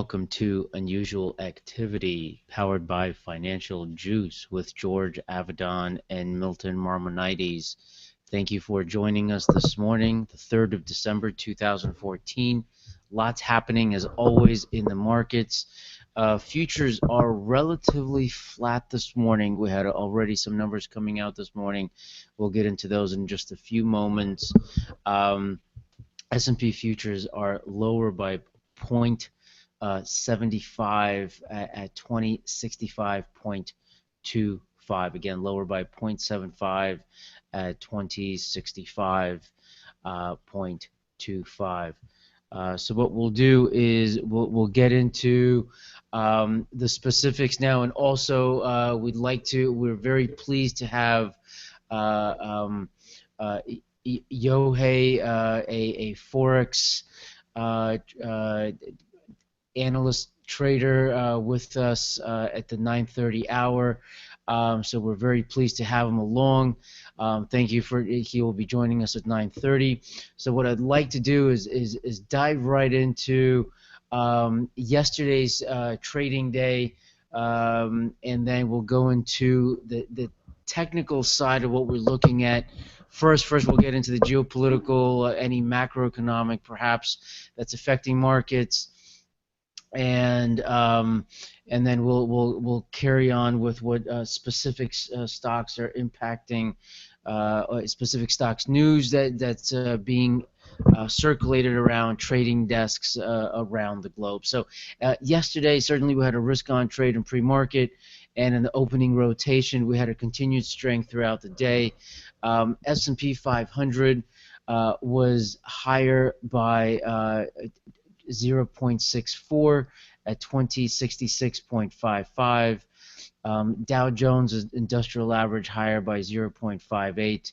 Welcome to Unusual Activity, powered by Financial Juice with George Avedon and Milton Marmonides. Thank you for joining us this morning, the 3rd of December 2014. Lots happening as always in the markets. Futures are relatively flat this morning. We had already some numbers coming out this morning. We'll get into those in just a few moments. S&P futures are lower by 0.75 at 2065.25. Again, lower by 0.75 at 2065.25. So what we'll do is we'll get into the specifics now, and also we're very pleased to have Yohay, a forex analyst trader with us at the 9:30 hour. So we're very pleased to have him along. Thank you he will be joining us at 9:30. So what I'd like to do is dive right into yesterday's trading day, and then we'll go into the technical side of what we're looking at. First we'll get into the geopolitical, any macroeconomic perhaps that's affecting markets, and then we'll carry on with what specific stocks are impacting, specific stocks news that's being circulated around trading desks around the globe. So yesterday, certainly we had a risk-on trade in pre-market, and in the opening rotation, we had a continued strength throughout the day. S&P 500 was higher by 0.64 at 2066.55. Dow Jones Industrial Average higher by 0.58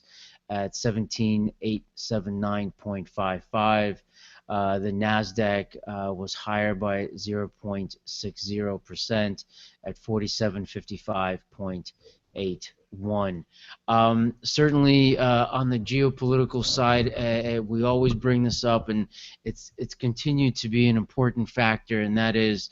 at 17,879.55. The Nasdaq was higher by 0.60% at 4755.81. Certainly on the geopolitical side, we always bring this up, and it's continued to be an important factor, and that is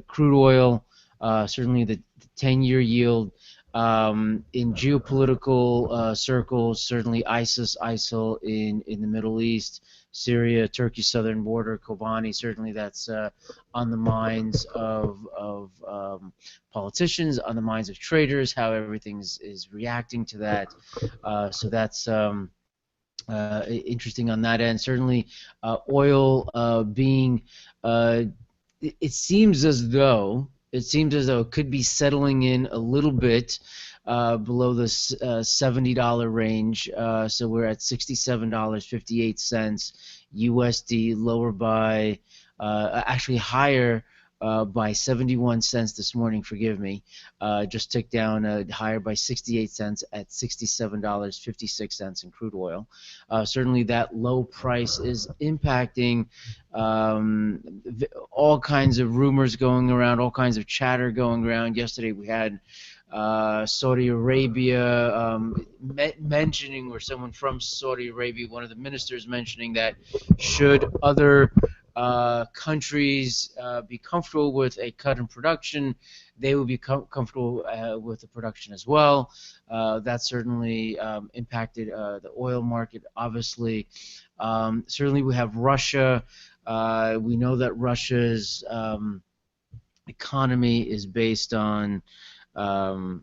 crude oil. Certainly the 10-year yield in geopolitical circles, certainly ISIL in the Middle East, Syria, Turkey, southern border, Kobani, certainly that's on the minds of politicians, on the minds of traders, how everything is reacting to that. So that's interesting on that end. Certainly oil being, it seems as though it could be settling in a little bit below the $70 range. So we're at $67.58 USD, lower by, actually higher by 71 cents this morning, forgive me. Just ticked down higher by 68 cents at $67.56 in crude oil. Certainly that low price is impacting all kinds of rumors going around, all kinds of chatter going around. Yesterday we had Saudi Arabia mentioning, or someone from Saudi Arabia, one of the ministers mentioning that should other countries be comfortable with a cut in production, they will be comfortable with the production as well. That certainly impacted the oil market, obviously. Certainly we have Russia. We know that Russia's economy is based on the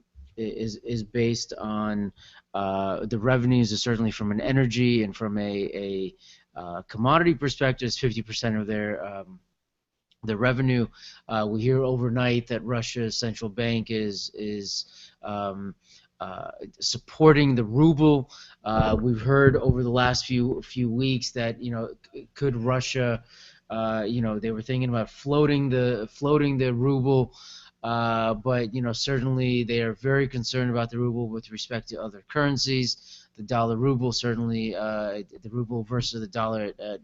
revenues is certainly from an energy and from a commodity perspective, 50% of their revenue. We hear overnight that Russia's central bank is supporting the ruble. We've heard over the last few weeks that could Russia, they were thinking about floating the ruble. But certainly they are very concerned about the ruble with respect to other currencies. The dollar ruble, certainly the ruble versus the dollar at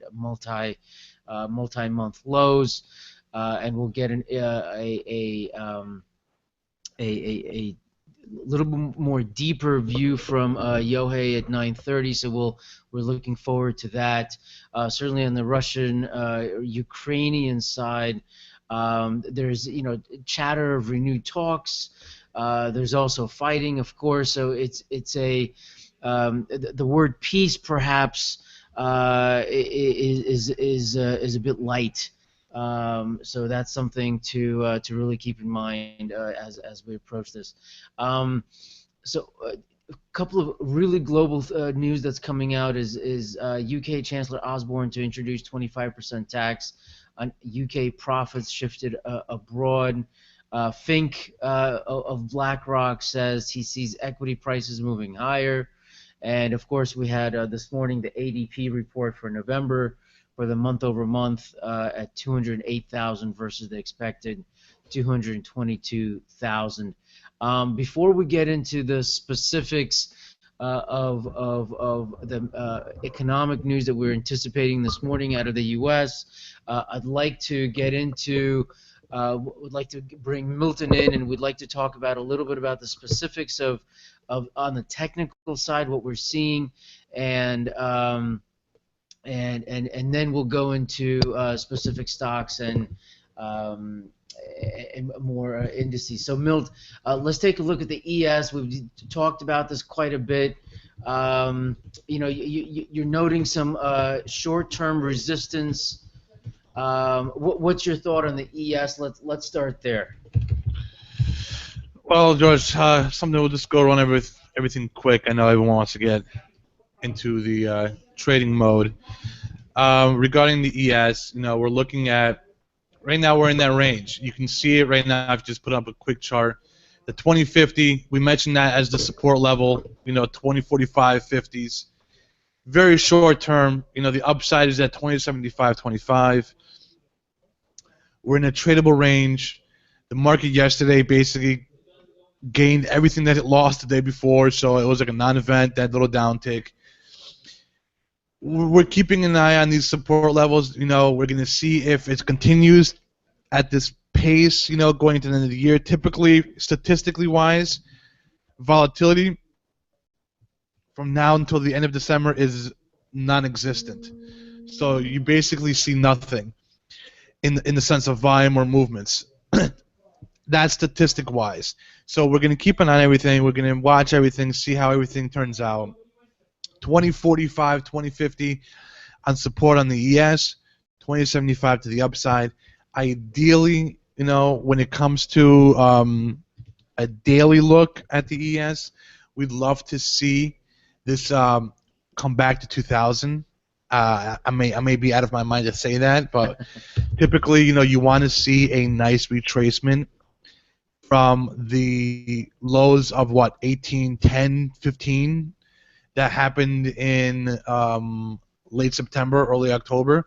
multi-month lows, and we'll get a little bit more deeper view from Yohay at 9:30. So we're looking forward to that. Certainly on the Russian Ukrainian side, there's chatter of renewed talks. There's also fighting, of course. So it's a the word peace perhaps is a bit light. So that's something to really keep in mind as we approach this. So a couple of really global news that's coming out is UK Chancellor Osborne to introduce 25% tax on UK profits shifted abroad. Fink of BlackRock says he sees equity prices moving higher. And of course, we had this morning the ADP report for November for the month over month at 208,000 versus the expected 222,000. Before we get into the specifics of the economic news that we're anticipating this morning out of the U.S., I'd like to get into. Would like to bring Milton in, and we'd like to talk about a little bit about the specifics of on the technical side what we're seeing, and then we'll go into specific stocks um, and more indices. So Milt, let's take a look at the ES. We've talked about this quite a bit. You're noting some short-term resistance. What's your thought on the ES? Let's start there. Well, George, something we'll just go around everything quick. I know everyone wants to get into the trading mode. Regarding the ES, we're looking at right now we're in that range. You can see it right now. I've just put up a quick chart. The 2050, we mentioned that as the support level. 2045 50s. Very short term. The upside is at 2075.25. We're in a tradable range. The market yesterday basically gained everything that it lost the day before, so it was like a non-event, that little downtick. We're keeping an eye on these support levels. We're going to see if it continues at this pace, going into the end of the year. Typically, statistically wise, volatility from now until the end of December is non-existent. So you basically see nothing in the sense of volume or movements. That's statistic wise. So we're going to keep an eye on everything. We're going to watch everything, see how everything turns out. 2045, 2050 on support on the ES, 2075 to the upside. Ideally, when it comes to a daily look at the ES, we'd love to see this come back to 2000. I may be out of my mind to say that, but typically, you want to see a nice retracement from the lows of 18, 10, 15 that happened in late September, early October.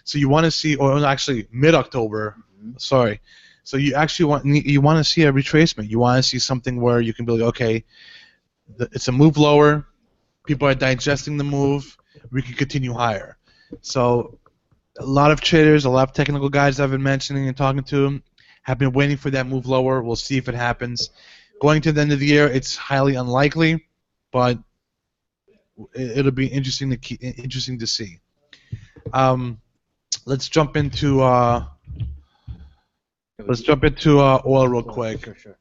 So you want to see, or actually mid-October. Sorry. So you actually want to see a retracement. You want to see something where you can be like, okay, it's a move lower. People are digesting the move. We can continue higher. So a lot of traders, a lot of technical guys I've been mentioning and talking to have been waiting for that move lower. We'll see if it happens. Going to the end of the year, it's highly unlikely, but it'll be interesting to see. Let's jump into oil real quick. Sure.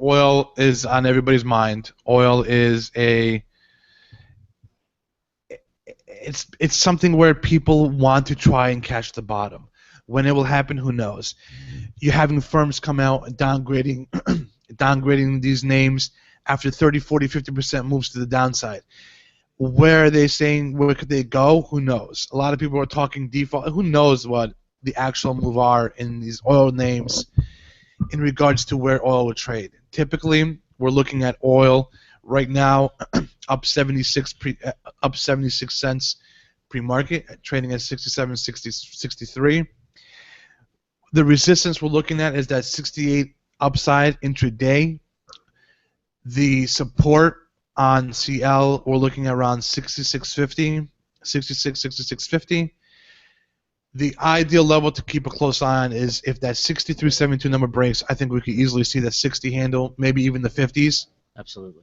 Oil is on everybody's mind. Oil is it's something where people want to try and catch the bottom. When it will happen, who knows? You're having firms come out downgrading these names after 30, 40, 50% moves to the downside. Where are they saying, where could they go? Who knows? A lot of people are talking default. Who knows what the actual move are in these oil names in regards to where oil will trade. Typically, we're looking at oil right now up 76 cents pre-market, trading at 67.63. The resistance we're looking at is that 68 upside intraday. The support on CL, we're looking at around 66.50, 66, 66.50. The ideal level to keep a close eye on is if that 60 through 72 number breaks. I think we could easily see that 60 handle, maybe even the 50s. Absolutely.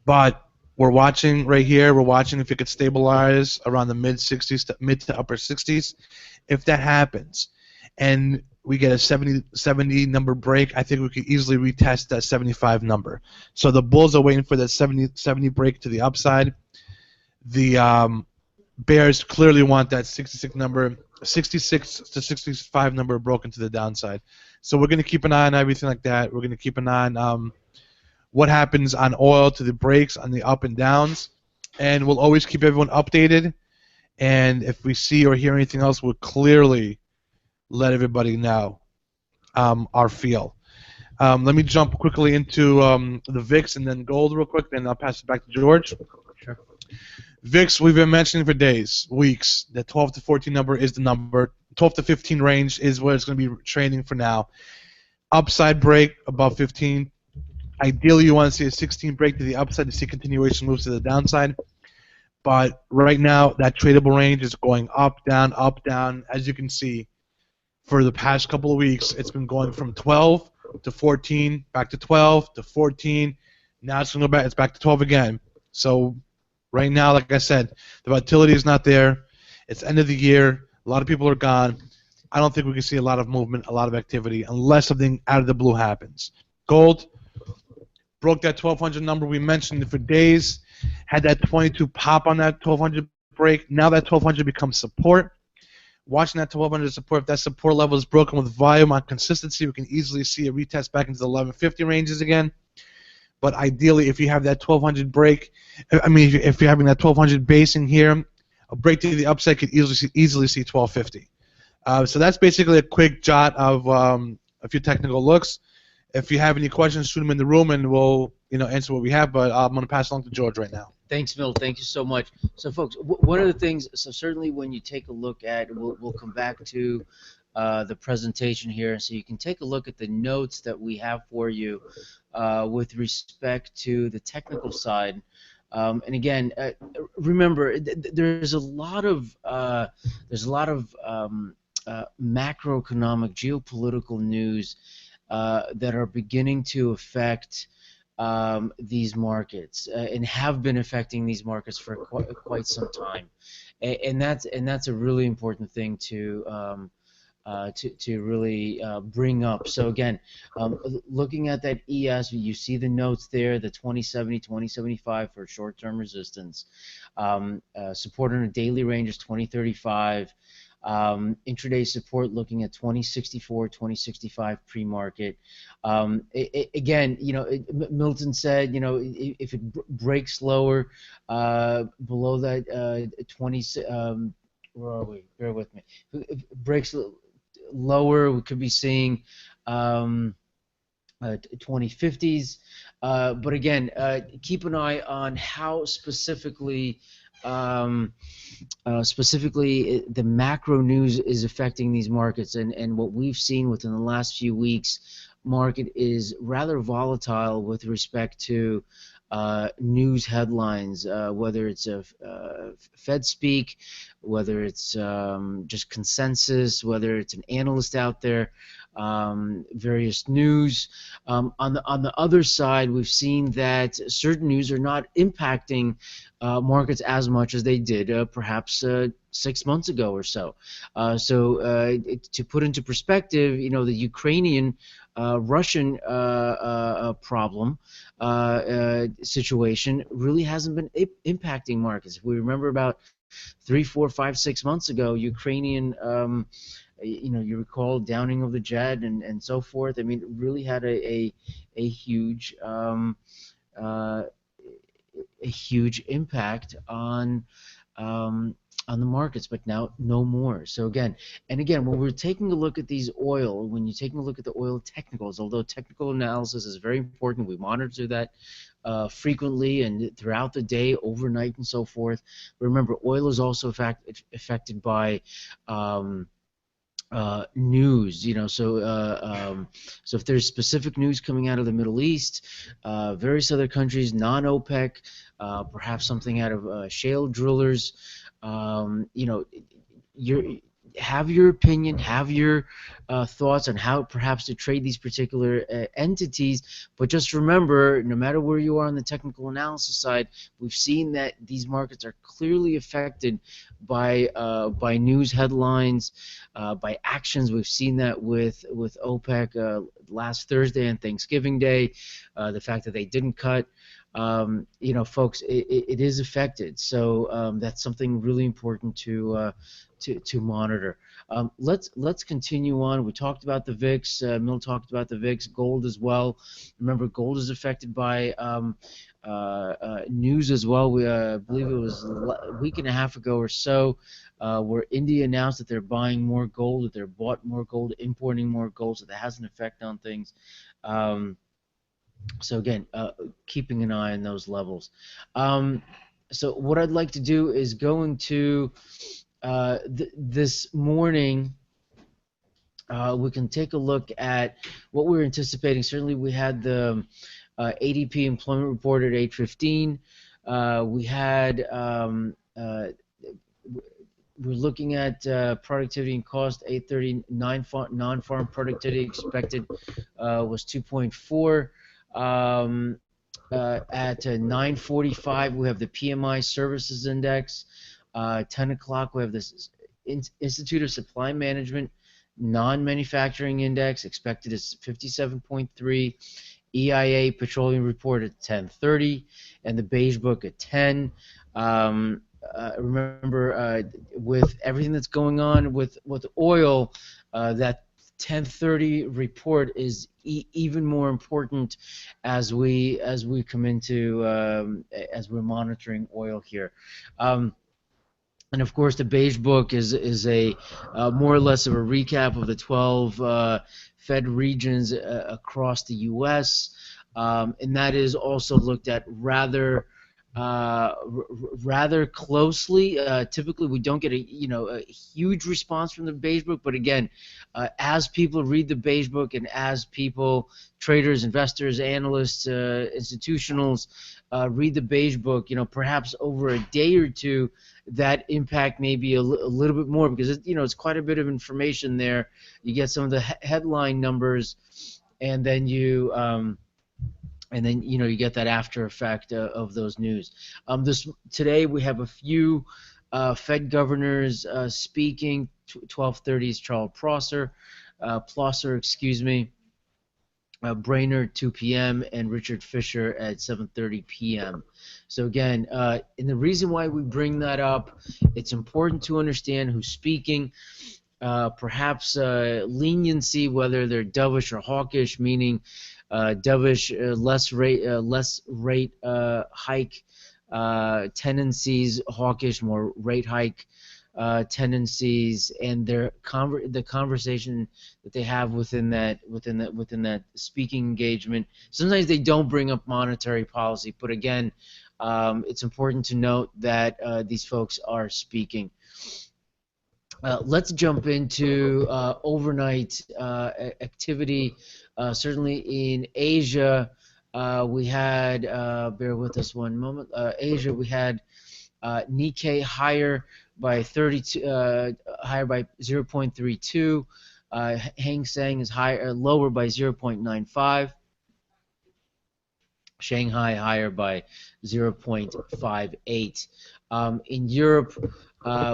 But we're watching right here. We're watching if it could stabilize around the mid 60s to mid to upper 60s. If that happens, and we get a 70 number break, I think we could easily retest that 75 number. So the bulls are waiting for that 70 break to the upside. The Bears clearly want that 66 to 65 number broken to the downside. So we're going to keep an eye on everything like that. We're going to keep an eye on what happens on oil to the breaks, on the up and downs, and we'll always keep everyone updated. And if we see or hear anything else, we'll clearly let everybody know our feel. Let me jump quickly into the VIX and then gold real quick, then I'll pass it back to George. Sure. VIX, we've been mentioning for days, weeks, that 12 to 14 number is the number. 12 to 15 range is where it's going to be trading for now. Upside break above 15. Ideally, you want to see a 16 break to the upside to see continuation moves to the downside. But right now, that tradable range is going up, down, up, down. As you can see, for the past couple of weeks, it's been going from 12 to 14, back to 12 to 14. Now it's going to go back. It's back to 12 again. So right now, like I said, the volatility is not there. It's end of the year. A lot of people are gone. I don't think we can see a lot of movement, a lot of activity, unless something out of the blue happens. Gold broke that 1200 number. We mentioned it for days. Had that 22 pop on that 1200 break. Now that 1200 becomes support. Watching that 1200 support, if that support level is broken with volume on consistency, we can easily see a retest back into the 1150 ranges again. But ideally, if you have that 1200 break, I mean, if you're having that 1200 basing here, a break to the upside could easily see 1250. So that's basically a quick jot of a few technical looks. If you have any questions, shoot them in the room, and we'll answer what we have. But I'm going to pass along to George right now. Thanks, Mill. Thank you so much. So, folks, one of the things, so certainly when you take a look at, we'll come back to the presentation here, so you can take a look at the notes that we have for you with respect to the technical side. And again, remember, there's a lot of macroeconomic, geopolitical news that are beginning to affect these markets and have been affecting these markets for quite some time, and that's a really important thing to really bring up. So again, looking at that ES, you see the notes there, the 2070, 2075 for short-term resistance. Support on a daily range is 2035. Intraday support looking at 2064, 2065 pre-market. Again, Milton said, if it breaks lower below that 20, where are we? Bear with me. If it breaks lower, we could be seeing 2050s. But again, keep an eye on how specifically the macro news is affecting these markets, and what we've seen within the last few weeks, market is rather volatile with respect to news headlines, whether it's Fed speak, whether it's just consensus, whether it's an analyst out there, various news. On the other side, we've seen that certain news are not impacting markets as much as they did perhaps 6 months ago or so. To put into perspective, the Ukrainian Russian problem situation really hasn't been impacting markets. If we remember about 3, 4, 5, 6 months ago, Ukrainian, you recall downing of the jet and so forth. I mean, it really had a huge impact on the markets, but now no more. So again, when we're taking a look at these oil, when you're taking a look at the oil technicals, although technical analysis is very important, we monitor that frequently and throughout the day, overnight, and so forth. But remember, oil is also affected by news, so if there's specific news coming out of the Middle East, various other countries, non-OPEC, perhaps something out of shale drillers, have your opinion, have your thoughts on how perhaps to trade these particular entities. But just remember, no matter where you are on the technical analysis side, we've seen that these markets are clearly affected by news headlines, by actions. We've seen that with OPEC last Thursday and Thanksgiving Day, the fact that they didn't cut. Folks, it is affected. So that's something really important to monitor. Let's continue on. We talked about the VIX. Mill talked about the VIX. Gold as well. Remember, gold is affected by news as well. We believe it was a week and a half ago or so, where India announced that they're buying more gold, that they're bought more gold, importing more gold. So that has an effect on things. So again, keeping an eye on those levels. So what I'd like to do is go into this morning. We can take a look at what we're anticipating. Certainly, we had the ADP employment report at 8:15. We had we're looking at productivity and cost 8:30. Non-farm productivity expected was 2.4. At 9:45, we have the PMI Services Index. 10 o'clock, we have this Institute of Supply Management Non-Manufacturing Index expected is 57.3. EIA Petroleum Report at 10:30, and the Beige Book at 10. Remember, with everything that's going on with oil, that 10:30 report is even more important as we come into as we're monitoring oil here. And of course, the Beige Book is a more or less of a recap of the 12 Fed regions across the U.S., and that is also looked at rather closely. Typically, we don't get a huge response from the Beige Book, but again, as people read the Beige Book and as people, traders, investors, analysts, institutionals, read the Beige Book, perhaps over a day or two, that impact may be a little bit more because it's quite a bit of information there. You get some of the headline numbers, and then you get that after effect of those news. Today we have a few Fed governors speaking. 12:30 is Charles Plosser, excuse me. Brainerd 2 p.m. and Richard Fisher at 7:30 p.m. So again, and the reason why we bring that up, it's important to understand who's speaking. Perhaps leniency, whether they're dovish or hawkish, meaning dovish, less rate hike tendencies, hawkish, more rate hike tendencies, and the conversation that they have within that speaking engagement. Sometimes they don't bring up monetary policy, but again, it's important to note that these folks are speaking. Let's jump into overnight activity. Certainly in Asia, we had, bear with us one moment, Asia, we had Nikkei higher by 32, higher by 0.32. Hang Seng is lower by 0.95. Shanghai higher by 0.58. In Europe,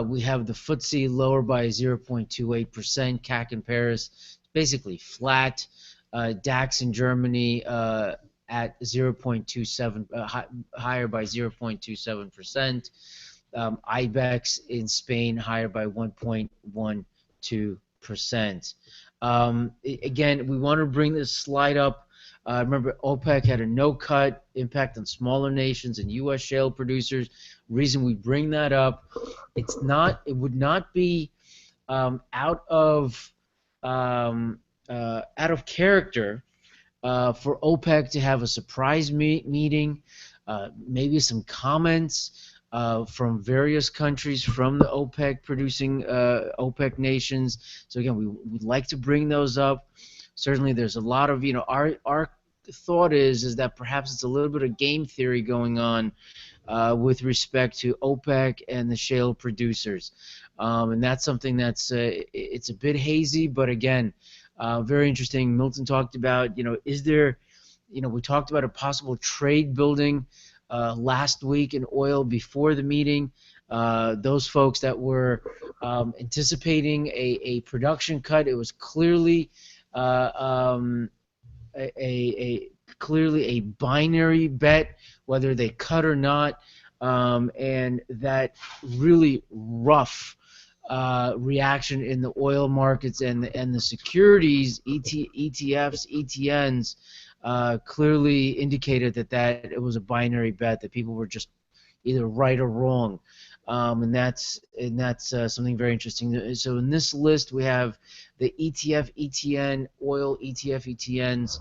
we have the FTSE lower by 0.28%. CAC in Paris basically flat. DAX in Germany at 0.27, higher by 0.27%. IBEX in Spain higher by 1.12%. Again, we want to bring this slide up. Remember, OPEC had a no-cut impact on smaller nations and U.S. shale producers. Reason we bring that up, it would not be out of character for OPEC to have a surprise meeting, maybe some comments from various countries from the OPEC producing OPEC nations. So again, we'd like to bring those up. Certainly, there's a lot of our thought is that perhaps it's a little bit of game theory going on with respect to OPEC and the shale producers. And that's something that's it's a bit hazy, but again, very interesting. Milton talked about, is there, we talked about a possible trade building last week in oil before the meeting. Those folks that were anticipating a production cut, it was clearly uh, um, a clearly a binary bet whether they cut or not, and that really rough reaction in the oil markets and the securities ETFs, ETNs clearly indicated that it was a binary bet, that people were just either right or wrong, and that's something very interesting. So in this list we have the ETF, ETN, oil ETF, ETNs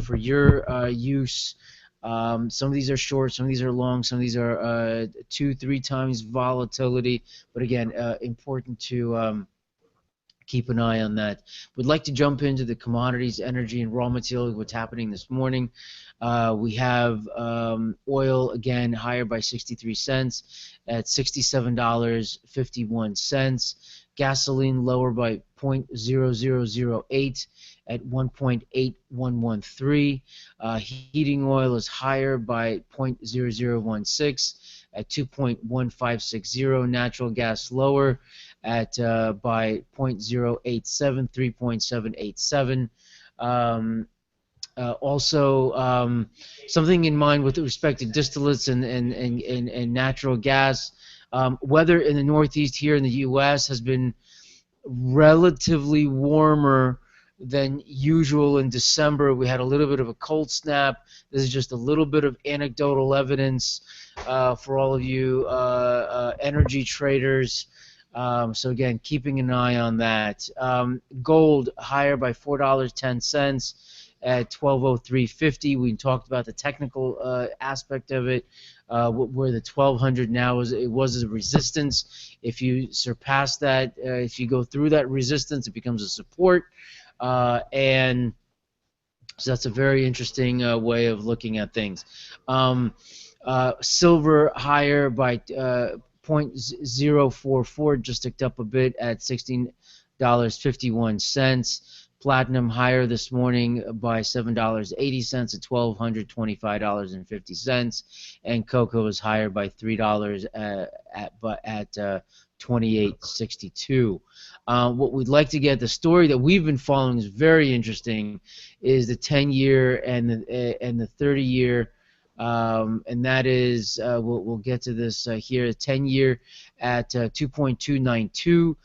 for your use. Some of these are short, some of these are long, some of these are 2-3 times volatility. But again, important to keep an eye on that. We'd like to jump into the commodities, energy, and raw materials, what's happening this morning. We have oil, again, higher by 63 cents at $67.51. Gasoline lower by 0.0008 at 1.8113. Heating oil is higher by 0.0016 at 2.1560. Natural gas lower at by 0.087, 3.787. Also, something in mind with respect to distillates and natural gas. Weather in the Northeast here in the U.S. has been relatively warmer than usual in December. We had a little bit of a cold snap. This is just a little bit of anecdotal evidence for all of you energy traders. So again, keeping an eye on that. Gold higher by $4.10 at 1203.50. We talked about the technical aspect of it, where the 1200 now was a resistance. If you surpass that, if you go through that resistance, it becomes a support, and so that's a very interesting way of looking at things. Silver higher by 0.044, just ticked up a bit at $16.51. Platinum higher this morning by $7.80 at $1,225.50, and cocoa is higher by $3 at $28.62. What we'd like to get, the story that we've been following is very interesting, is the 10-year and the 30-year. And that is, we'll get to this here, 10-year at 2.292,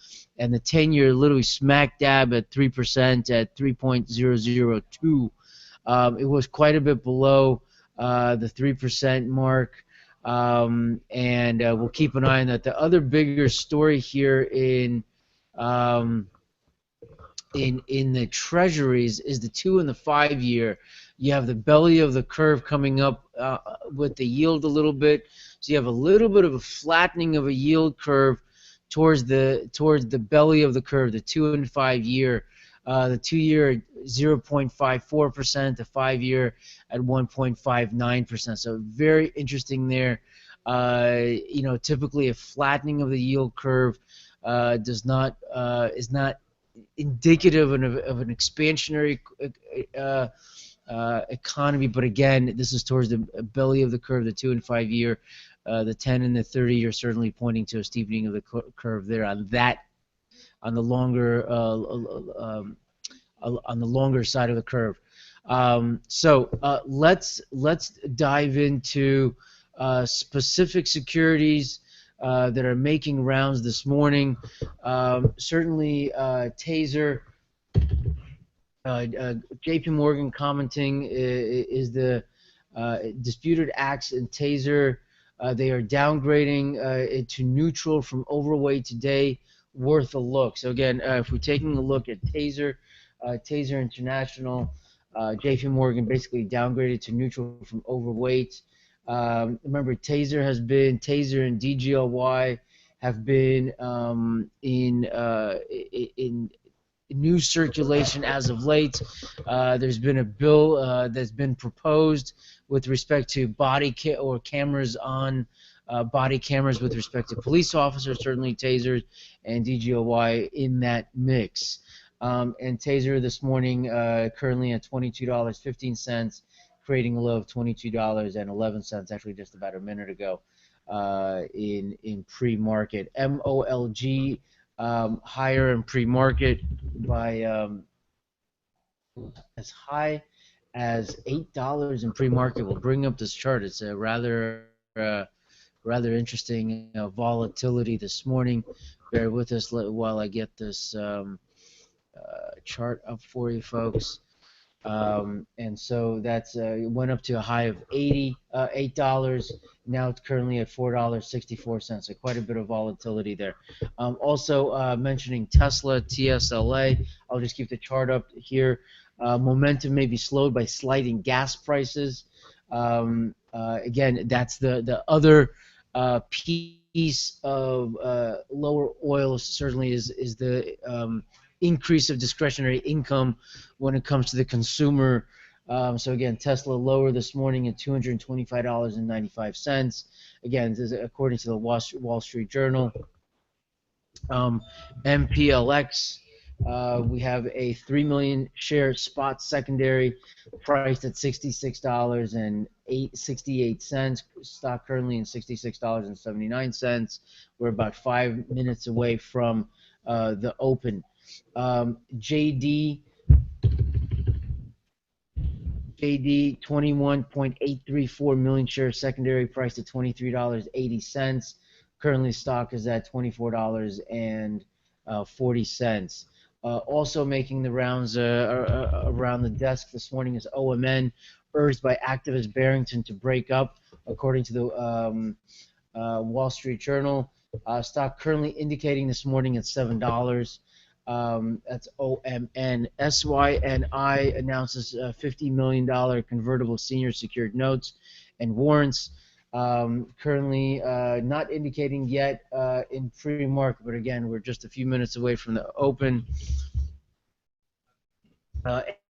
and the 10-year literally smack dab at 3% at 3.002. It was quite a bit below the 3% mark, and we'll keep an eye on that. The other bigger story here in the treasuries is the 2 and the 5 year. You have the belly of the curve coming up with the yield a little bit, so you have a little bit of a flattening of a yield curve towards the belly of the curve, the 2 and 5 year. The 2 year at 0.54%, the 5 year at 1.59%. So very interesting there. Typically a flattening of the yield curve is not indicative of an expansionary economy, but again, this is towards the belly of the curve, the 2 and 5 year. The 10 and the 30 are certainly pointing to a steepening of the curve there on the longer side of the curve. So let's dive into specific securities that are making rounds this morning. Certainly, Taser. J.P. Morgan commenting is the disputed acts in Taser. They are downgrading it to neutral from overweight today. Worth a look. So again, if we're taking a look at Taser, Taser International, J.P. Morgan basically downgraded to neutral from overweight. Remember, Taser and DGLY have been in new circulation as of late. There's been a bill that's been proposed with respect to cameras on body cameras with respect to police officers, certainly tasers and DGOY in that mix. And taser this morning currently at $22.15, creating a low of $22.11, actually just about a minute ago in pre-market. MOLG higher in pre-market by as high as $8 in pre-market. We'll bring up this chart. It's a rather interesting volatility this morning. Bear with us while I get this chart up for you folks. And so that's it went up to a high of $8. Now it's currently at $4.64. So quite a bit of volatility there. Also mentioning Tesla, TSLA. I'll just keep the chart up here. Momentum may be slowed by sliding gas prices. Again, that's the other piece of lower oil. Certainly is the increase of discretionary income when it comes to the consumer. So again, Tesla lower this morning at $225.95. Again, this is according to the Wall Street Journal. MPLX, we have a 3 million share spot secondary priced at $66.68. Stock currently in $66.79. We're about 5 minutes away from the open. JD 21.834 million shares secondary priced at $23.80. Currently stock is at $24.40. Also making the rounds around the desk this morning is OMN, urged by activist Barrington to break up, according to the Wall Street Journal. Stock currently indicating this morning at $7. That's OMN. SYNI announces $50 million convertible senior secured notes and warrants. Currently not indicating yet in pre-market, but again, we're just a few minutes away from the open.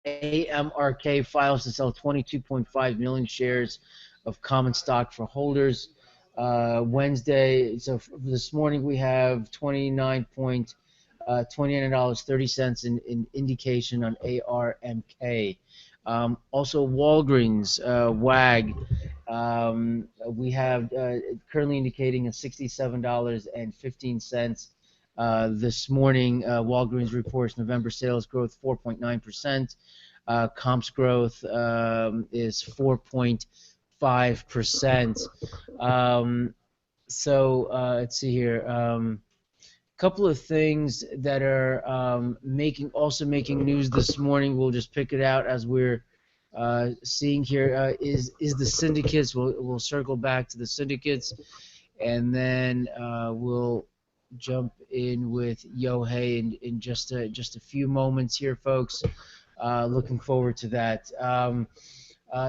AMRK files to sell 22.5 million shares of common stock for holders. Wednesday, so this morning we have $29.30 in indication on ARMK. Also, Walgreens, WAG, we have currently indicating at $67.15. This morning, Walgreens reports November sales growth 4.9%. Comps growth is 4.5%. So let's see here. Couple of things that are also making news this morning. We'll just pick it out as we're seeing here. Is the syndicates? We'll circle back to the syndicates, and then we'll jump in with Yohay in just a few moments here, folks. Looking forward to that.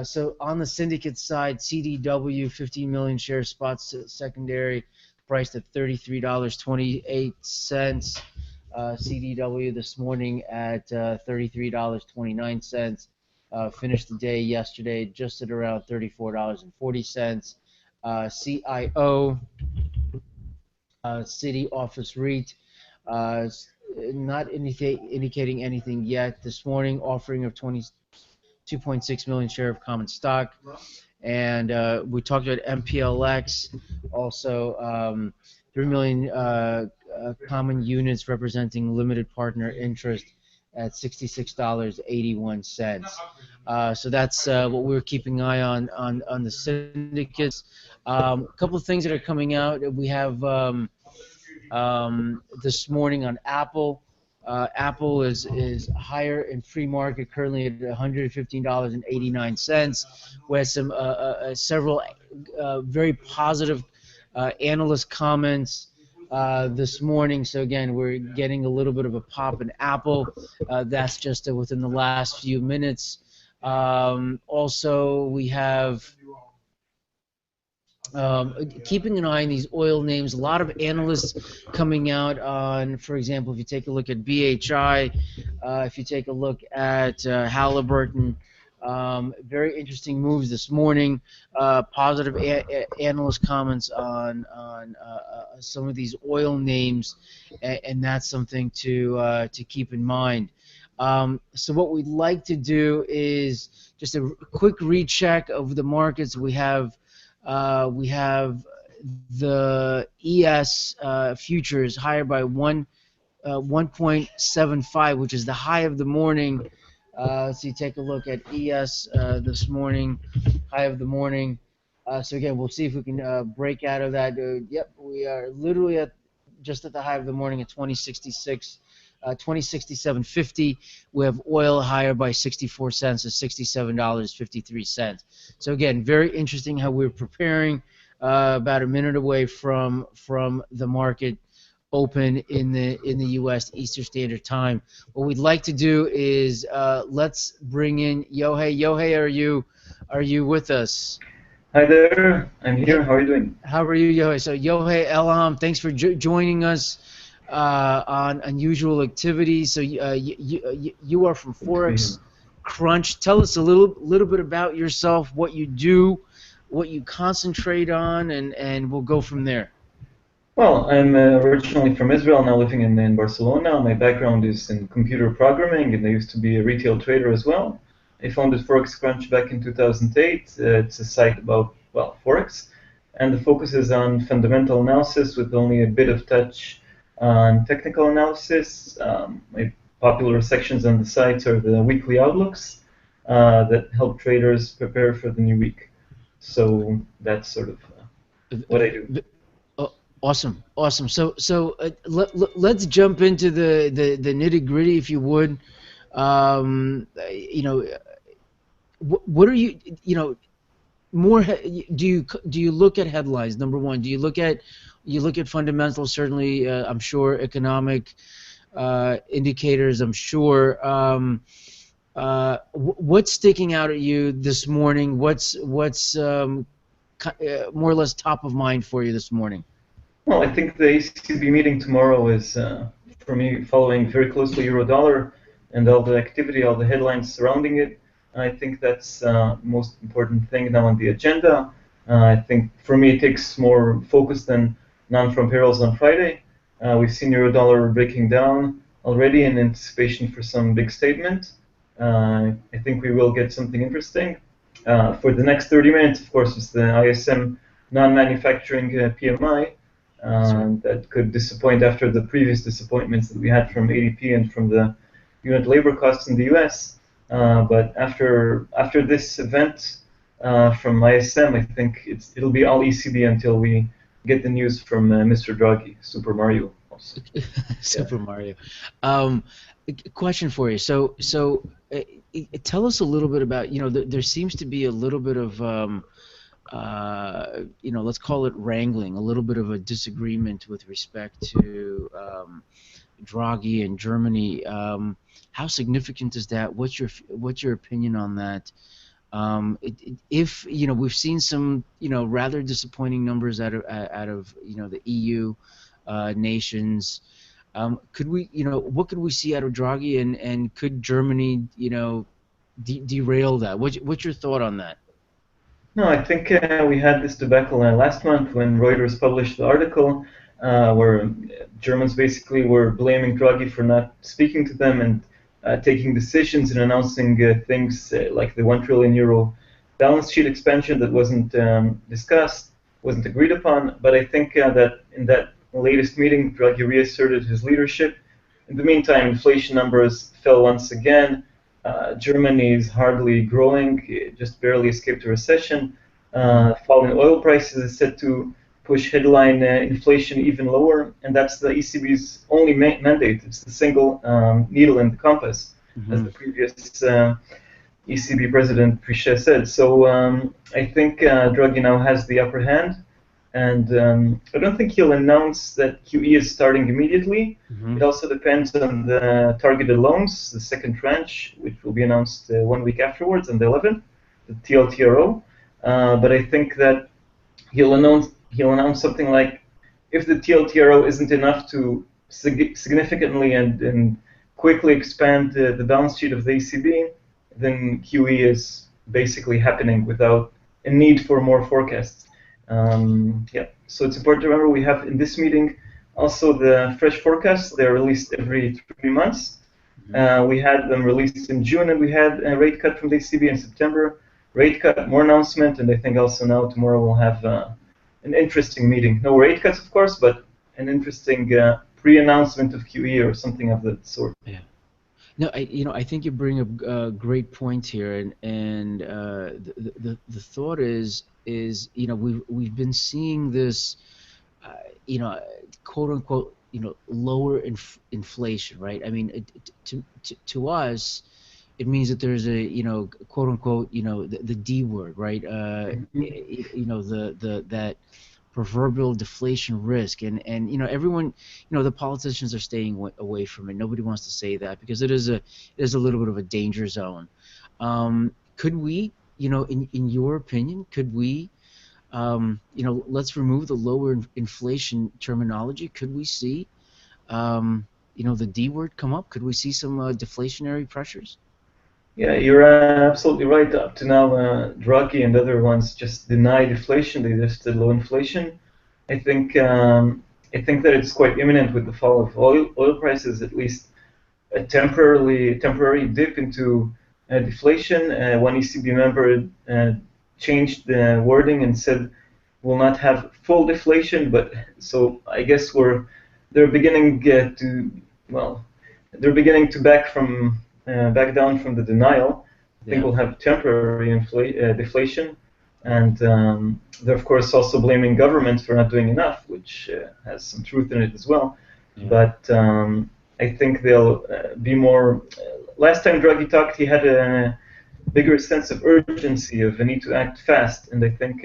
So on the syndicate side, CDW 15 million share spots secondary priced at $33.28. CDW this morning at $33.29. Finished the day yesterday just at around $34.40. CIO, City Office REIT, not indicating anything yet. This morning, offering of 22.6 million share of common stock. And we talked about MPLX, also 3 million common units representing limited partner interest at $66.81. So that's what we're keeping an eye on the syndicates. A couple of things that are coming out. We have this morning on Apple. Apple is higher in pre-market, currently at $115.89. We had some several very positive analyst comments this morning. So again, we're getting a little bit of a pop in Apple. That's just within the last few minutes. Also, we have keeping an eye on these oil names. A lot of analysts coming out on, for example, if you take a look at BHI, if you take a look at Halliburton, Very interesting moves this morning. Positive analyst comments on some of these oil names, and that's something to keep in mind. So what we'd like to do is just a quick recheck of the markets. We have the ES futures higher by 1.75, which is the high of the morning. Let's see, take a look at ES this morning, high of the morning. So again, we'll see if we can break out of that. Yep, we are literally just at the high of the morning at 2066. 2067.50. We have oil higher by 64 cents to $67.53. So again, very interesting how we're preparing. About a minute away from the market open in the U.S. Eastern Standard Time. What we'd like to do is let's bring in Yohay. Yohay, are you with us? Hi there, I'm here. How are you doing? How are you, Yohay? So Yohay Elam, thanks for joining us on Unusual Activities. So you are from Forex Crunch. Tell us a little bit about yourself, what you do, what you concentrate on, and we'll go from there. Well, I'm originally from Israel, now living in Barcelona. My background is in computer programming, and I used to be a retail trader as well. I founded Forex Crunch back in 2008. It's a site about, well, Forex, and the focus is on fundamental analysis with only a bit of touch on technical analysis. My popular sections on the sites are the weekly outlooks that help traders prepare for the new week. So that's sort of what I do. Awesome. So let's jump into the nitty gritty, if you would. What are you more? Do you look at headlines? Number one, do you look at fundamentals? Certainly, I'm sure economic indicators. I'm sure. What's sticking out at you this morning? What's more or less top of mind for you this morning? Well, I think the ECB meeting tomorrow is, for me, following very closely euro-dollar and all the activity, all the headlines surrounding it. I think that's the most important thing now on the agenda. I think, for me, it takes more focus than non-farm payrolls on Friday. We've seen euro-dollar breaking down already in anticipation for some big statement. I think we will get something interesting. For the next 30 minutes, of course, is the ISM non-manufacturing PMI. That could disappoint after the previous disappointments that we had from ADP and from the unit labor costs in the U.S. But after this event from ISM, I think it'll be all ECB until we get the news from Mr. Draghi, Super Mario. Also. Super Mario. Question for you. So tell us a little bit about, there seems to be a little bit of let's call it wrangling, a little bit of a disagreement with respect to Draghi and Germany. How significant is that? What's your opinion on that? If we've seen some rather disappointing numbers out of the EU nations, could we what could we see out of Draghi, and could Germany derail that? What's your thought on that? No, I think we had this debacle last month when Reuters published the article where Germans basically were blaming Draghi for not speaking to them and taking decisions and announcing things like the 1 trillion euro balance sheet expansion that wasn't discussed, wasn't agreed upon. But I think that in that latest meeting, Draghi reasserted his leadership. In the meantime, inflation numbers fell once again. Germany is hardly growing, it just barely escaped a recession. Falling oil prices is set to push headline inflation even lower, and that's the ECB's only mandate. It's the single needle in the compass, as the previous ECB president Trichet said. So I think Draghi now has the upper hand, and I don't think he'll announce that QE is starting immediately. It also depends on the targeted loans, the second tranche, which will be announced 1 week afterwards on the 11th, the TLTRO. But I think that he'll announce something like, if the TLTRO isn't enough to significantly and quickly expand the balance sheet of the ECB, then QE is basically happening without a need for more forecasts. Yeah, so it's important to remember we have in this meeting also the fresh forecasts. They're released every 3 months. We had them released in June, and we had a rate cut from the ECB in September. Rate cut, more announcement, and I think also now tomorrow we'll have an interesting meeting. No rate cuts, of course, but an interesting pre-announcement of QE or something of that sort. Yeah. No, I think you bring up great points here, and the thought is, we've been seeing this, you know, quote unquote, lower inflation, right? I mean, to us, it means that there's a, quote unquote, the D word, right? That proverbial deflation risk, and everyone, the politicians are staying away from it. Nobody wants to say that because it is a little bit of a danger zone. Could we, in your opinion, could we, let's remove the lower inflation terminology? Could we see, the D word come up? Could we see some deflationary pressures? Yeah, you're absolutely right. Up to now, Draghi and other ones just deny deflation. They just did low inflation. I think I think that it's quite imminent with the fall of oil prices. At least a temporary dip into deflation. One ECB member changed the wording and said we'll not have full deflation. But so I guess they're beginning to well they're beginning to back down from the denial. I think we'll have temporary deflation, and they're of course also blaming governments for not doing enough, which has some truth in it as well. Yeah. But I think they'll be more. Last time Draghi talked, he had a bigger sense of urgency of the need to act fast, and I think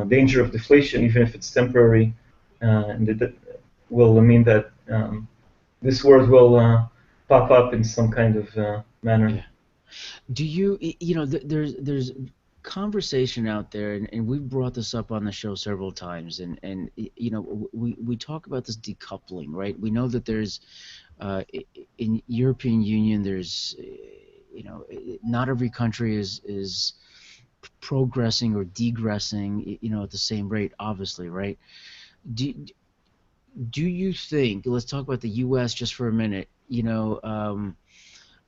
danger of deflation, even if it's temporary, and it will mean that this word will pop up in some kind of manner. Yeah. Do you, there's conversation out there, and we've brought this up on the show several times, and we talk about this decoupling, right? We know that there's in European Union, there's not every country is progressing or degressing, at the same rate, obviously, right? Do you think, let's talk about the U.S. just for a minute, we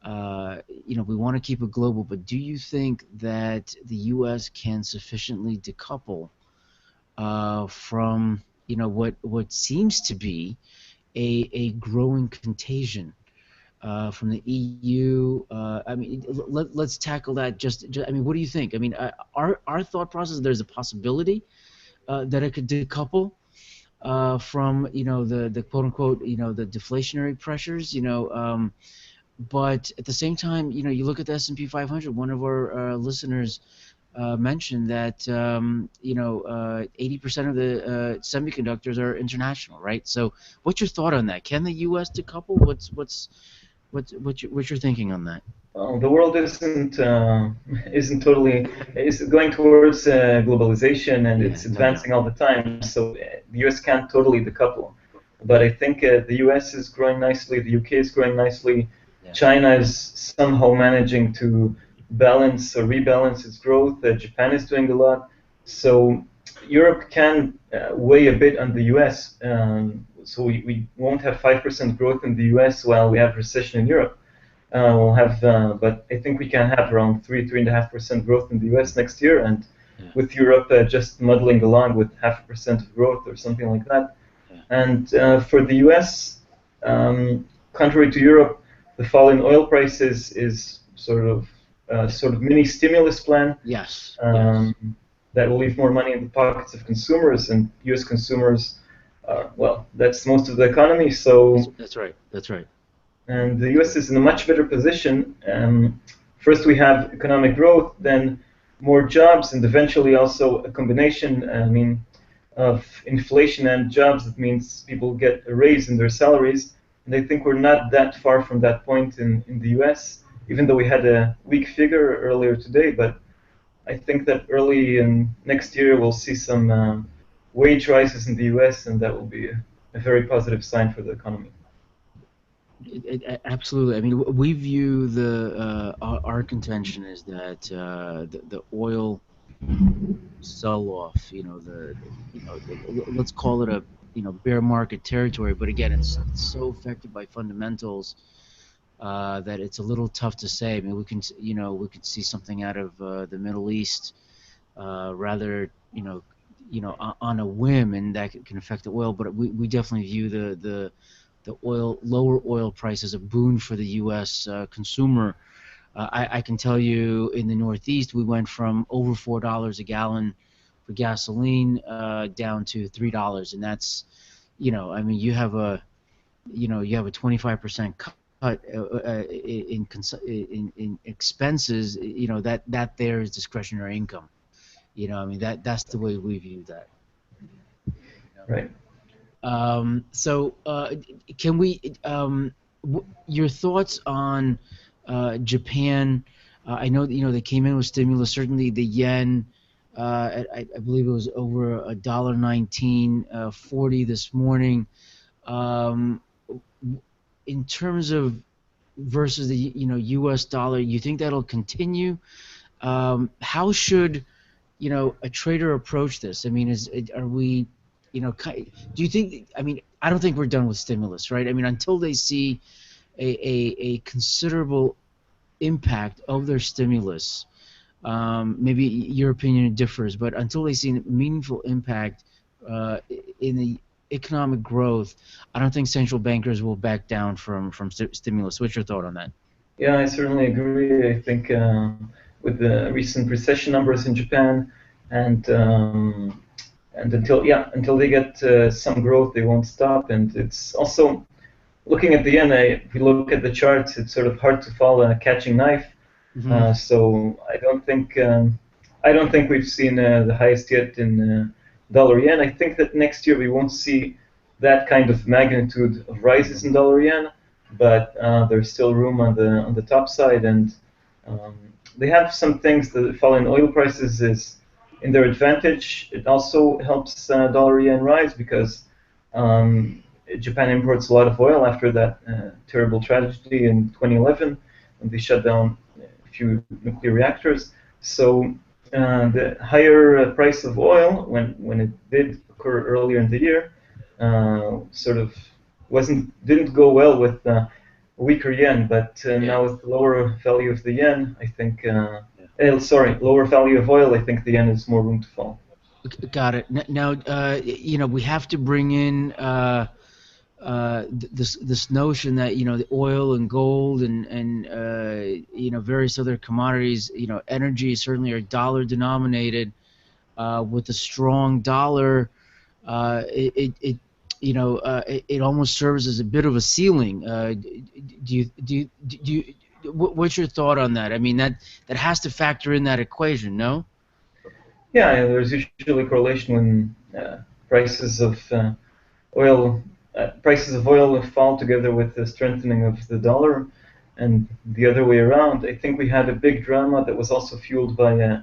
want to keep it global, but do you think that the U.S. can sufficiently decouple from, what seems to be a growing contagion from the EU? I mean, let's tackle that. I mean, what do you think? I mean, our thought process, there's a possibility that it could decouple from the quote unquote the deflationary pressures, but at the same time, you look at the S&P 500. One of our listeners mentioned that 80% of the semiconductors are international, right? So what's your thought on that? Can the U.S. decouple? What's your thinking on that? Well, the world isn't totally is going towards globalization, and it's advancing all the time. So the U.S. can't totally decouple, but I think the U.S. is growing nicely. The U.K. is growing nicely. Yeah. China is somehow managing to balance or rebalance its growth. Japan is doing a lot. So Europe can weigh a bit on the U.S. So we won't have 5% growth in the U.S. while we have recession in Europe. We'll have, but I think we can have around 3.5% growth in the U.S. next year, and with Europe just muddling along with 0.5% of growth or something like that. Yeah. And for the U.S., contrary to Europe, the fall in oil prices is sort of mini stimulus plan. Yes. That will leave more money in the pockets of consumers, and U.S. consumers, well, that's most of the economy. So that's right. That's right. And the U.S. is in a much better position. First, we have economic growth, then more jobs, and eventually also a combination, of inflation and jobs. That means people get a raise in their salaries. And I think we're not that far from that point in the U.S., even though we had a weak figure earlier today. But I think that early in next year, we'll see some wage rises in the U.S., and that will be a very positive sign for the economy. Absolutely. I mean, we view our contention is that the oil sell-off, let's call it a bear market territory. But again, it's so affected by fundamentals that it's a little tough to say. I mean, we could see something out of the Middle East rather on a whim, and that can affect the oil. But we definitely view the lower oil price as a boon for the U.S. Consumer. I can tell you in the Northeast, we went from over $4 a gallon for gasoline down to $3, and that's, I mean, you have a 25% cut in expenses. That there is discretionary income. I mean, that's the way we view that. Right. So can we your thoughts on Japan? I know that, they came in with stimulus. Certainly the yen, I believe it was over $1.1940 this morning. Um, in terms of versus the U.S. dollar, you think that'll continue? How should a trader approach this? I mean, are we, do you think? I mean, I don't think we're done with stimulus, right? I mean, until they see a considerable impact of their stimulus, maybe your opinion differs, but until they see a meaningful impact in the economic growth, I don't think central bankers will back down from stimulus. What's your thought on that? Yeah, I certainly agree. I think with the recent recession numbers in Japan, and until they get some growth, they won't stop. And it's also looking at the yen. If you look at the charts, it's sort of hard to follow a catching knife. Mm-hmm. So I don't think we've seen the highest yet in dollar yen. I think that next year we won't see that kind of magnitude of rises in dollar yen, but there's still room on the top side, and um, they have some things. The fall in oil prices is in their advantage. It also helps dollar yen rise because um, Japan imports a lot of oil after that terrible tragedy in 2011 when they shut down a few nuclear reactors. So the higher price of oil, when it did occur earlier in the year, sort of didn't go well with weaker yen. But now with the lower value of the yen, I think. Lower value of oil. I think the yen has more room to fall. Got it. Now, we have to bring in this notion that the oil and gold and various other commodities, energy certainly are dollar denominated. With a strong dollar, it almost serves as a bit of a ceiling. What's your thought on that? I mean, that has to factor in that equation, no? Yeah, there's usually a correlation when prices of oil prices of oil fall together with the strengthening of the dollar, and the other way around. I think we had a big drama that was also fueled by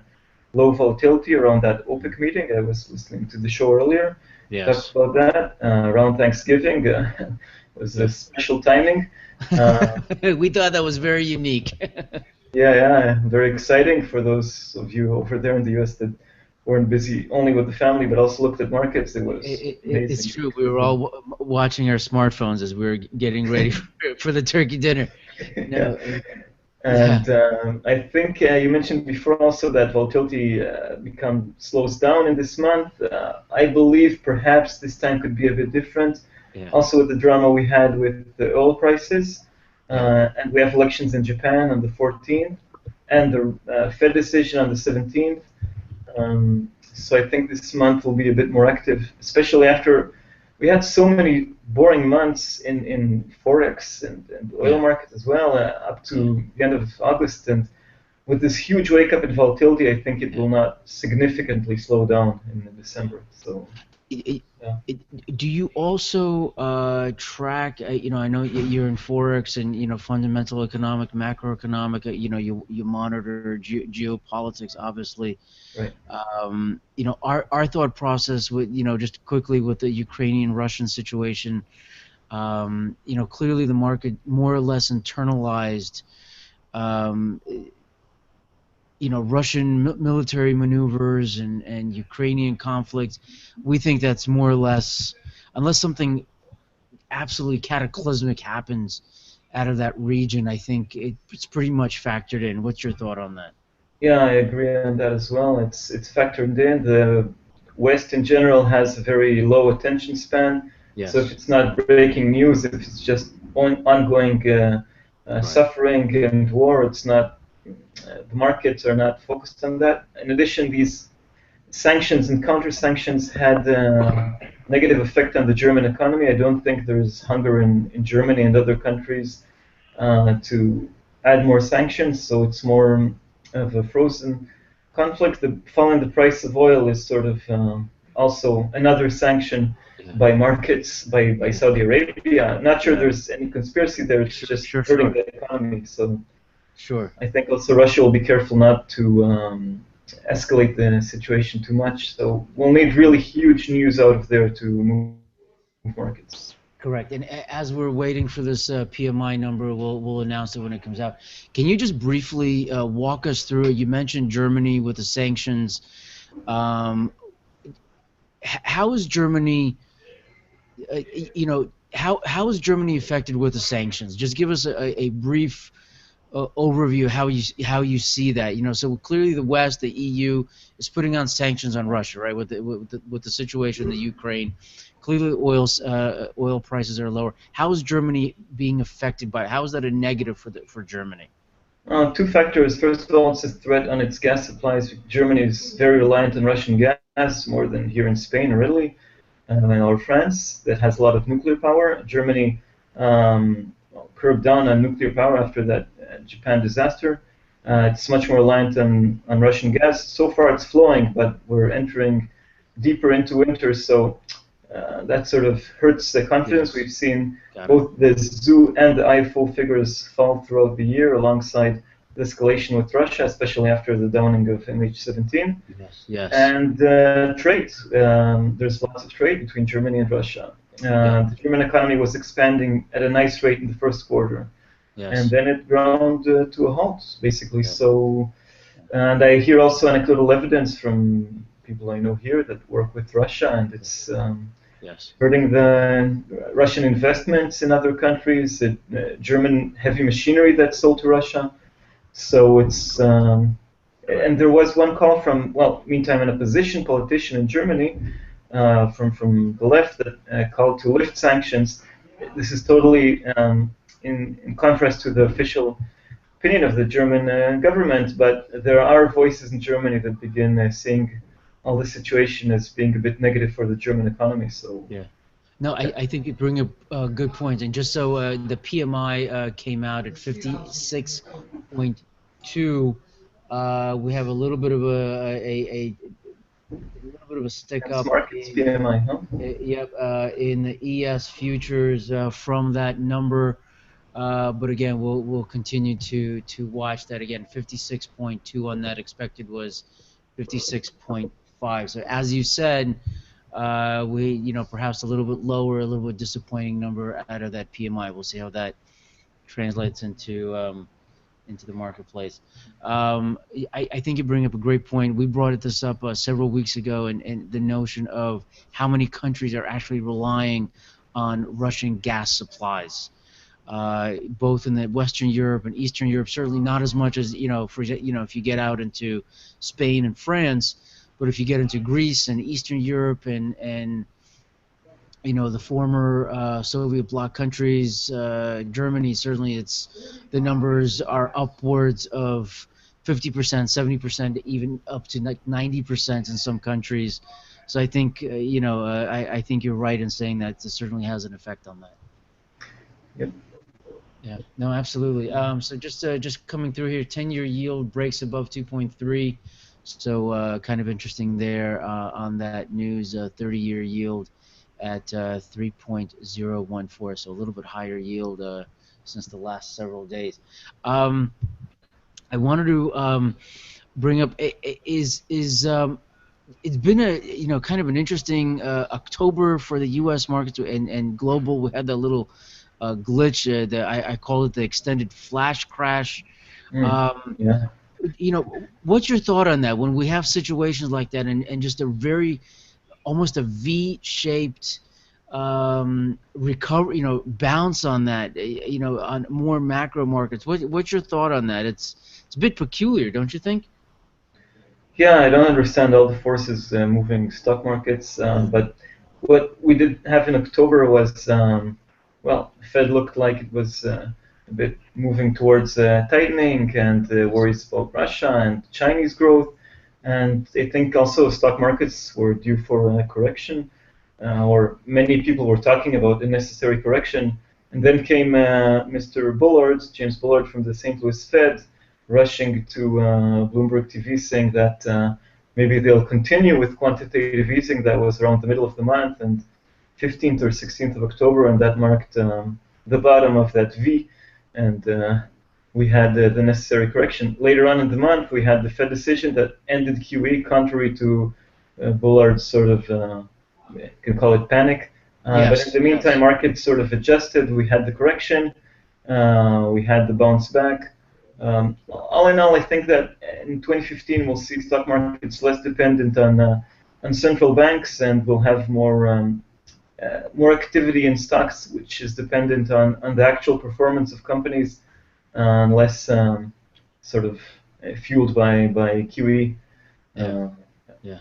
low volatility around that OPEC meeting. I was listening to the show earlier. Yes. Talked about that around Thanksgiving. It was a special timing. We thought that was very unique. Yeah, very exciting for those of you over there in the U.S. that weren't busy only with the family, but also looked at markets. It was amazing. It's true. We were all watching our smartphones as we were getting ready for the turkey dinner. No, Yeah. And I think you mentioned before also that volatility slows down in this month. I believe perhaps this time could be a bit different. Yeah. Also with the drama we had with the oil prices, and we have elections in Japan on the 14th, and the Fed decision on the 17th. So I think this month will be a bit more active, especially after we had so many boring months in Forex and oil market as well, up to the end of August. And with this huge wake up in volatility, I think it will not significantly slow down in December. So. Do you also track? I know you're in forex and fundamental economic, macroeconomic. You monitor geopolitics, obviously. Right. Our thought process with just quickly with the Ukrainian-Russian situation. Clearly the market more or less internalized, um, Russian military maneuvers and Ukrainian conflict. We think that's more or less, unless something absolutely cataclysmic happens out of that region, I think it's pretty much factored in. What's your thought on that? Yeah, I agree on that as well. It's factored in. The West in general has a very low attention span. So if Yes. it's not breaking news, if it's just ongoing Right. suffering and war, it's not. The markets are not focused on that. In addition, these sanctions and counter sanctions had a negative effect on the German economy. I don't think there's hunger in Germany and other countries to add more sanctions, so it's more of a frozen conflict. The fall in the price of oil is sort of also another sanction Yeah. by markets, by Saudi Arabia. Not sure Yeah. there's any conspiracy there, it's Sure. just Sure. hurting Sure. the economy. So Sure. I think also Russia will be careful not to escalate the situation too much. So we'll need really huge news out of there to move markets. Correct. And as we're waiting for this PMI number, we'll announce it when it comes out. Can you just briefly walk us through it? You mentioned Germany with the sanctions. Um, how is Germany? How is Germany affected with the sanctions? Just give us a brief overview how you see that. So clearly the West, the EU, is putting on sanctions on Russia, right? With the situation in the Ukraine, clearly oil prices are lower. How is Germany being affected by it? How is that a negative for Germany? Two factors. First of all, it's a threat on its gas supplies. Germany is very reliant on Russian gas, more than here in Spain or Italy or France, that has a lot of nuclear power. Germany curbed down on nuclear power after that Japan disaster. It's much more reliant on Russian gas. So far, it's flowing, but we're entering deeper into winter, so that sort of hurts the confidence. Yes, We've seen got it. both the ZOO and the IFO figures fall throughout the year alongside the escalation with Russia, especially after the downing of MH17. Yes, yes, And trade. There's lots of trade between Germany and Russia. yeah, The German economy was expanding at a nice rate in the first quarter, and yes, then it ground to a halt, basically. yeah, So, and I hear also anecdotal evidence from people I know here that work with Russia, and it's yes, hurting the Russian investments in other countries, German heavy machinery that's sold to Russia. So it's correct, and correct. there was one call from, well, meantime, an opposition politician in Germany from the left that called to lift sanctions. This is totally in contrast to the official opinion of the German government, but there are voices in Germany that begin seeing all the situation as being a bit negative for the German economy. So, Yeah. No, yeah. I think you bring up a good point. And just so the PMI came out at 56.2, we have a little bit of a little bit of a stick That's up markets PMI, huh? yep, in the ES futures from that number. But again, we'll continue to watch that. Again, 56.2 on that. Expected was 56.5. So as you said, we perhaps a little bit lower, a little bit disappointing number out of that PMI. We'll see how that translates into the marketplace. I think you bring up a great point. We brought this up several weeks ago, and the notion of how many countries are actually relying on Russian gas supplies, both in the Western Europe and Eastern Europe. Certainly not as much as if you get out into Spain and France, but if you get into Greece and Eastern Europe and the former Soviet bloc countries, Germany, certainly the numbers are upwards of 50%, 70%, even up to like 90% in some countries. So I think, I think you're right in saying that this certainly has an effect on that. Yep. Yeah, no, absolutely. So just coming through here, 10-year yield breaks above 2.3. So kind of interesting there on that news. 30-year yield at 3.014. So a little bit higher yield since the last several days. I wanted to bring up is it's been a kind of an interesting October for the U.S. markets and global. We had that little glitch that I call it the extended flash crash. Mm, Um, yeah. what's your thought on that when we have situations like that and just a very almost a V-shaped recover, bounce on that, on more macro markets. What's your thought on that? It's a bit peculiar, don't you think? Yeah, I don't understand all the forces moving stock markets, Yeah. but what we did have in October was, well, Fed looked like it was a bit moving towards tightening and worries about Russia and Chinese growth. And I think also stock markets were due for a correction, or many people were talking about a necessary correction. And then came Mr. Bullard, James Bullard from the St. Louis Fed, rushing to Bloomberg TV saying that maybe they'll continue with quantitative easing. That was around the middle of the month, and 15th or 16th of October, and that marked the bottom of that V, and we had the necessary correction. Later on in the month, we had the Fed decision that ended QE, contrary to Bullard's sort of, you can call it panic. But in Yes, the meantime, yes. markets sort of adjusted. We had the correction, we had the bounce back. All in all, I think that in 2015 we'll see stock markets less dependent on central banks, and we'll have more activity in stocks, which is dependent on the actual performance of companies, less sort of fueled by QE. Yeah, Uh, yeah.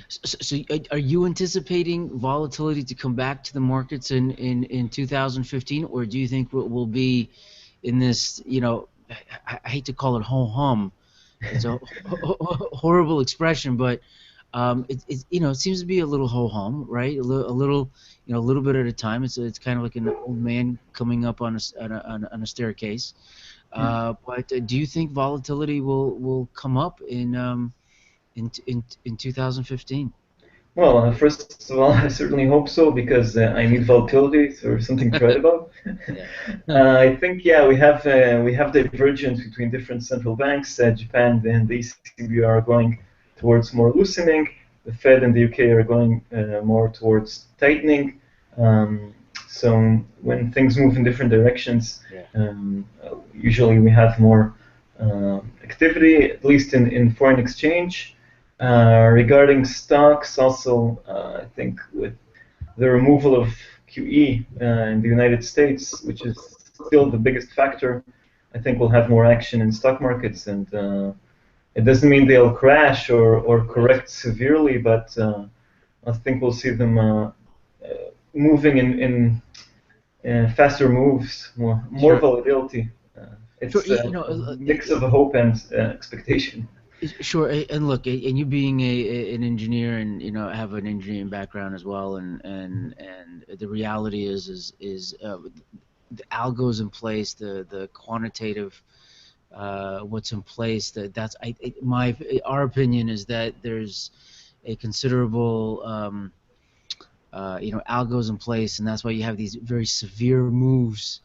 So are you anticipating volatility to come back to the markets in 2015, or do you think we'll be in this, I hate to call it ho hum. It's a horrible expression, but it seems to be a little ho hum, right? A little bit at a time. It's kind of like an old man coming up on a staircase. But do you think volatility will come up in 2015? Well, first of all, I certainly hope so because I need volatility or something to write about. Yeah. I think yeah, we have divergence between different central banks. Japan and the ECB are going towards more loosening. The Fed and the UK are going more towards tightening. Um, so when things move in different directions, Yeah. usually we have more activity, at least in foreign exchange. Regarding stocks, also, I think with the removal of QE in the United States, which is still the biggest factor, I think we'll have more action in stock markets. And it doesn't mean they'll crash or Right. correct severely, but I think we'll see them moving in faster moves, more Sure. volatility. Sure. It's a mix of hope and expectation. Sure. And look, and you being an engineer and have an engineering background as well, and the reality is the algos in place, the quantitative what's in place. That's my our opinion is that there's a considerable algos in place, and that's why you have these very severe moves,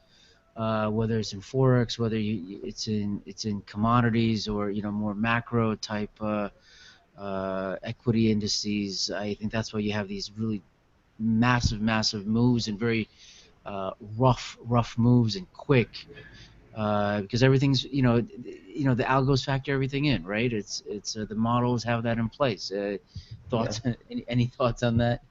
whether it's in forex, whether it's in commodities or more macro type equity indices. I think that's why you have these really massive moves and very rough moves and quick, because everything's the algos factor everything in, right? It's the models have that in place. Yeah. Thoughts? Any thoughts on that?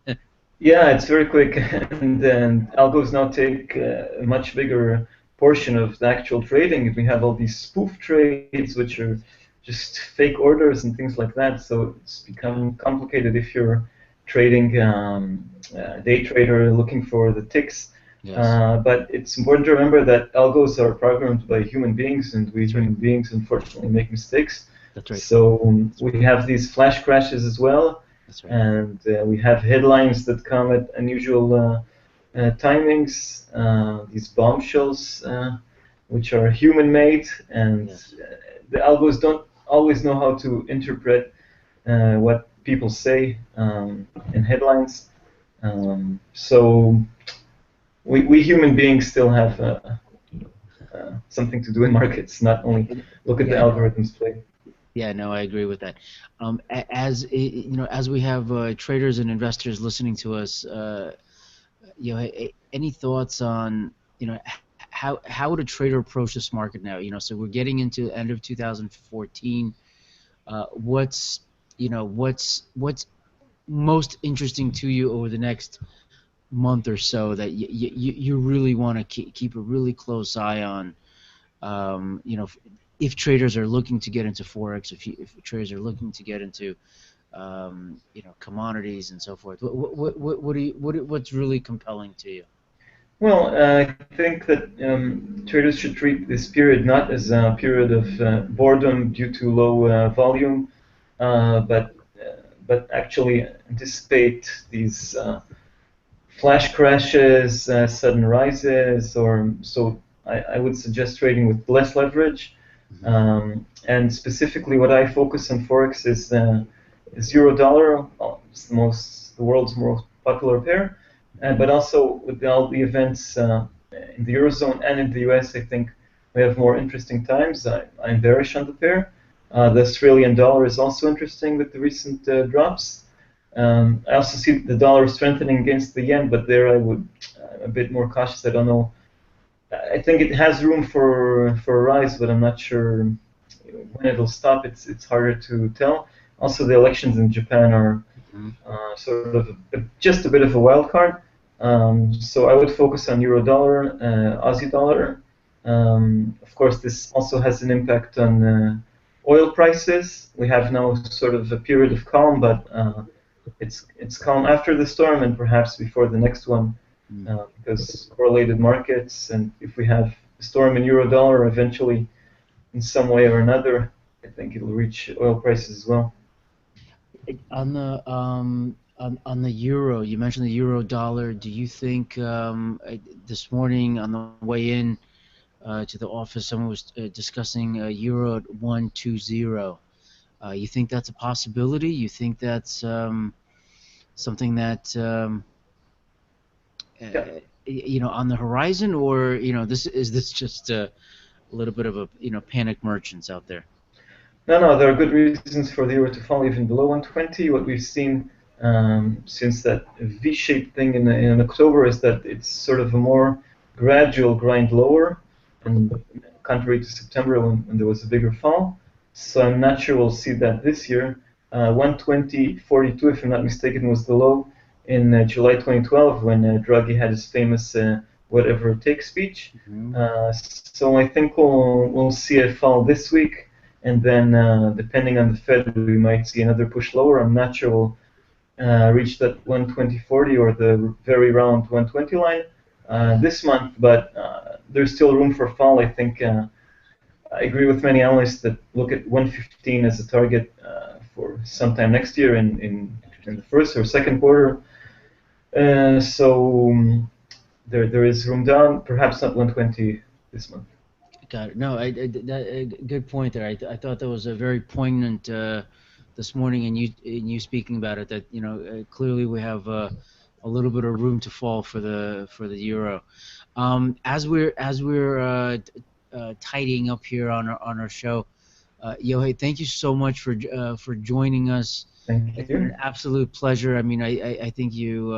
Yeah, it's very quick, and then algos now take a much bigger portion of the actual trading. We have all these spoof trades, which are just fake orders and things like that. So it's become complicated if you're trading day trader looking for the ticks. Yes, But it's important to remember that algos are programmed by human beings, and we that's right. human beings unfortunately make mistakes. That's right. So we have these flash crashes as well, That's right. and we have headlines that come at unusual timings, these bombshells, which are human-made, and Yes. the algos don't always know how to interpret what people say in headlines. So we human beings still have something to do in markets, not only And, look at the yeah, algorithms play. Yeah, no, I agree with that. As we have traders and investors listening to us, any thoughts on, how would a trader approach this market now? So we're getting into end of 2014. What's most interesting to you over the next month or so that you really want to keep a really close eye on? If traders are looking to get into forex, if traders are looking to get into commodities and so forth, what's really compelling to you? Well, I think that traders should treat this period not as a period of boredom due to low volume, but actually anticipate these flash crashes, sudden rises, or so. I would suggest trading with less leverage. And specifically, what I focus on forex is euro dollar. It's the world's most popular pair. But also with all the events in the eurozone and in the US, I think we have more interesting times. I'm bearish on the pair. The Australian dollar is also interesting with the recent drops. I also see the dollar strengthening against the yen, but there I would a bit more cautious. I don't know. I think it has room for a rise, but I'm not sure when it'll stop. It's harder to tell. Also, the elections in Japan are sort of just a bit of a wild card. So I would focus on euro dollar, Aussie dollar. Of course, this also has an impact on oil prices. We have now sort of a period of calm, but it's calm after the storm and perhaps before the next one, because correlated markets. And if we have a storm in euro dollar, eventually, in some way or another, I think it'll reach oil prices as well. On the euro, you mentioned the euro dollar. Do you think this morning on the way in to the office, someone was discussing euro at 1.20? You think that's a possibility? You think that's something that Yeah. On the horizon, or this just a little bit of a panic merchants out there? No, there are good reasons for the euro to fall even below 120. What we've seen since that V-shaped thing in October is that it's sort of a more gradual grind lower, and contrary to September when there was a bigger fall. So I'm not sure we'll see that this year. 120.42, if I'm not mistaken, was the low in July 2012 when Draghi had his famous whatever it takes speech. So I think we'll see a fall this week, and then depending on the Fed, we might see another push lower. I'm not sure we'll reach that 120.40 or the very round 120 line this month, but there's still room for fall. I think I agree with many analysts that look at 115 as a target for sometime next year in the first or second quarter. There is room down, perhaps not 120 this month. Got it. No, good point there. I thought that was a very poignant this morning, and you speaking about it. That clearly we have a little bit of room to fall for the euro. As we're tidying up here on our show, Yohay, thank you so much for joining us. Thank It's been an you. absolute pleasure. I mean, I think you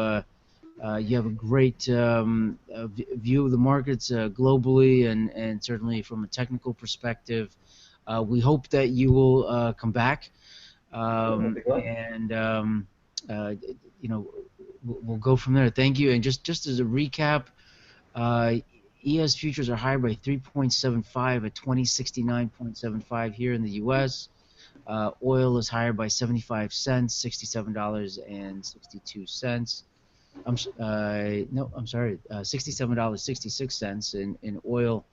have a great view of the markets globally and certainly from a technical perspective. We hope that you will come back, and we'll go from there. Thank you. And just as a recap, ES futures are higher by 3.75 at 2069.75 here in the U.S. Oil is higher by 75 cents, $67.62. I'm sorry, $67.66 in oil,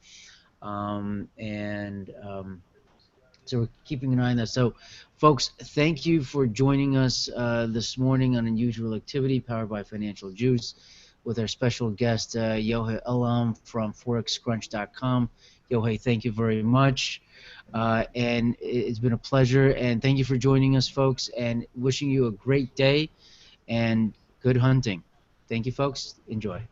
so we're keeping an eye on that. So, folks, thank you for joining us this morning on Unusual Activity, powered by Financial Juice, with our special guest Yohay Elam from ForexCrunch.com. Yohay, thank you very much, and it's been a pleasure. And thank you for joining us, folks, and wishing you a great day and good hunting. Thank you, folks. Enjoy.